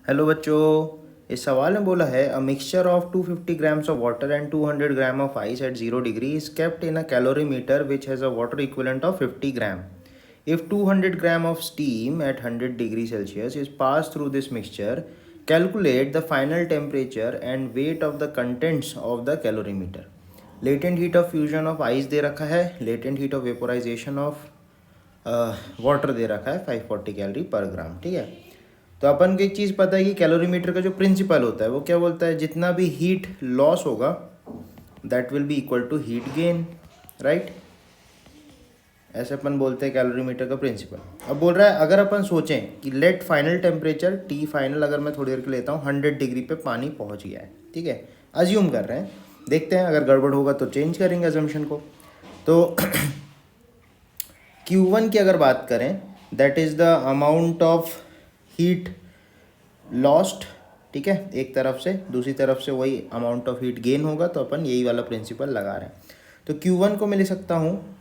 Hello बच्चों, इस सवाल में बोला है a mixture of 250 grams of water and 200 gram of ice at 0 degree is kept in a calorimeter which has a water equivalent of 50 gram. If 200 gram of steam at 100 degree Celsius is passed through this mixture, calculate the final temperature and weight of the contents of the calorimeter. Latent heat of fusion of ice दे रखा है, latent heat of vaporization of water दे रखा है 540 calorie पर ग्राम। ठीक है, तो अपन को एक चीज़ पता है कि कैलोरीमीटर का जो प्रिंसिपल होता है वो क्या बोलता है, जितना भी हीट लॉस होगा that will be equal to heat gain, right. ऐसे अपन बोलते हैं कैलोरीमीटर का प्रिंसिपल। अब बोल रहा है अगर अपन सोचें कि let final temperature T final अगर मैं थोड़ी देर के लेता हूँ 100 डिग्री पे पानी पहुँच गया है, ठीक है, अज्यूम कर रहे हैं, देखते हैं अगर गड़बड़ होगा तो चेंज करेंगे अजम्पशन को। तो Q1 की अगर बात करें that is the amount of heat lost, ठीक है, एक तरफ से, दूसरी तरफ से वही अमाउंट ऑफ हीट गेन होगा, तो अपन यही वाला प्रिंसिपल लगा रहे हैं। तो Q1 को मैं लिख सकता हूँ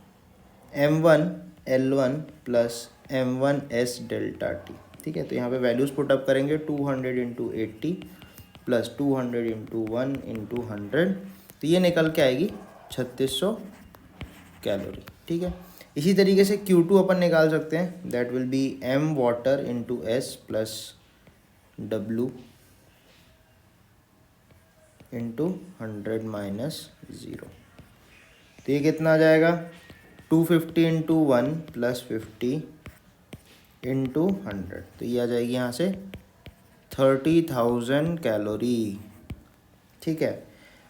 M1L1 plus M1S delta T, ठीक है। तो यहाँ पे वैल्यूज़ पुटअप करेंगे 200 इंटू 80 प्लस 200 इंटू 1 इंटू 100, तो ये निकल के आएगी 3600 कैलोरी, ठीक है। इसी तरीके से Q2 अपन निकाल सकते हैं, that will B M water into S plus W into 100 minus 0, तो ये कितना आ जाएगा 250 इंटू 1 प्लस 50 इंटू 100, तो ये आ जाएगी यहाँ से 30,000 कैलोरी, ठीक है।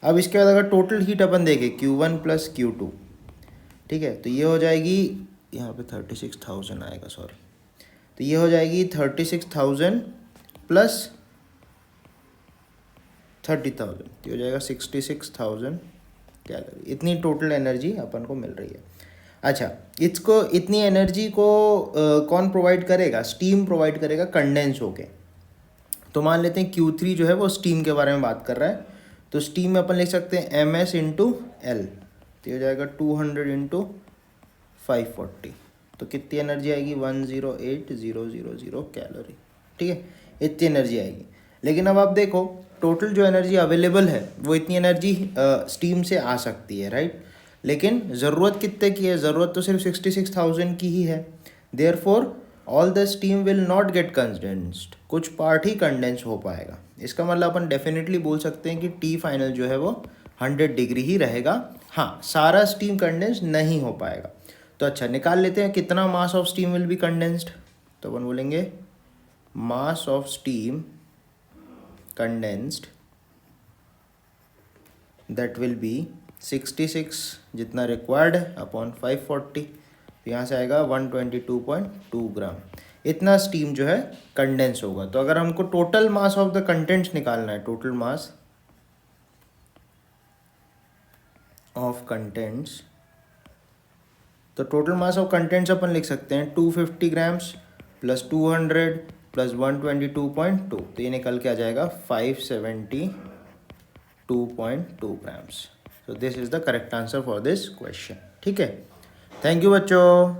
अब इसके बाद अगर टोटल हीट अपन देखें Q1 प्लस Q2, ठीक है, तो ये हो जाएगी, यहाँ पे 36,000 आएगा, सॉरी, तो ये हो जाएगी 36,000 प्लस 30,000, तो हो जाएगा 66,000 कैलोरी। इतनी टोटल एनर्जी अपन को मिल रही है। अच्छा, इसको इतनी एनर्जी को कौन प्रोवाइड करेगा, स्टीम प्रोवाइड करेगा कंडेंस होके। तो मान लेते हैं Q3 जो है वो स्टीम के बारे में बात कर रहा है, तो स्टीम में अपन लिख सकते हैं MS इंटू L, तो हो जाएगा 200 इंटू 540, तो कितनी एनर्जी आएगी 108,000 कैलोरी, ठीक है, इतनी एनर्जी आएगी। लेकिन अब आप देखो टोटल जो एनर्जी अवेलेबल है वो इतनी एनर्जी स्टीम से आ सकती है, राइट, लेकिन ज़रूरत कितने की है, ज़रूरत तो सिर्फ 66,000 की ही है। Therefore all the steam will not gate condensed, कुछ पार्ट ही कंडेंस हो पाएगा। इसका मतलब अपन डेफिनेटली बोल सकते हैं कि टी फाइनल जो है वो 100 डिग्री ही रहेगा। हाँ, सारा स्टीम कंडेंस नहीं हो पाएगा। तो अच्छा, निकाल लेते हैं कितना mass of steam will be condensed, तो अपन बोलेंगे mass of steam condensed that will B 66 जितना रिक्वायर्ड है अपॉन 540, तो यहाँ से आएगा 122.2 ग्राम, इतना स्टीम जो है कंडेंस होगा। तो अगर हमको total mass of the contents निकालना है, टोटल मास ऑफ कंटेंट्स, तो टोटल मास ऑफ कंटेंट्स अपन लिख सकते हैं 250 ग्राम्स प्लस 200 प्लस 122.2, तो ये निकल के आ जाएगा 572.2 grams. So this is the correct answer for this question, ठीक है। थैंक यू बच्चों।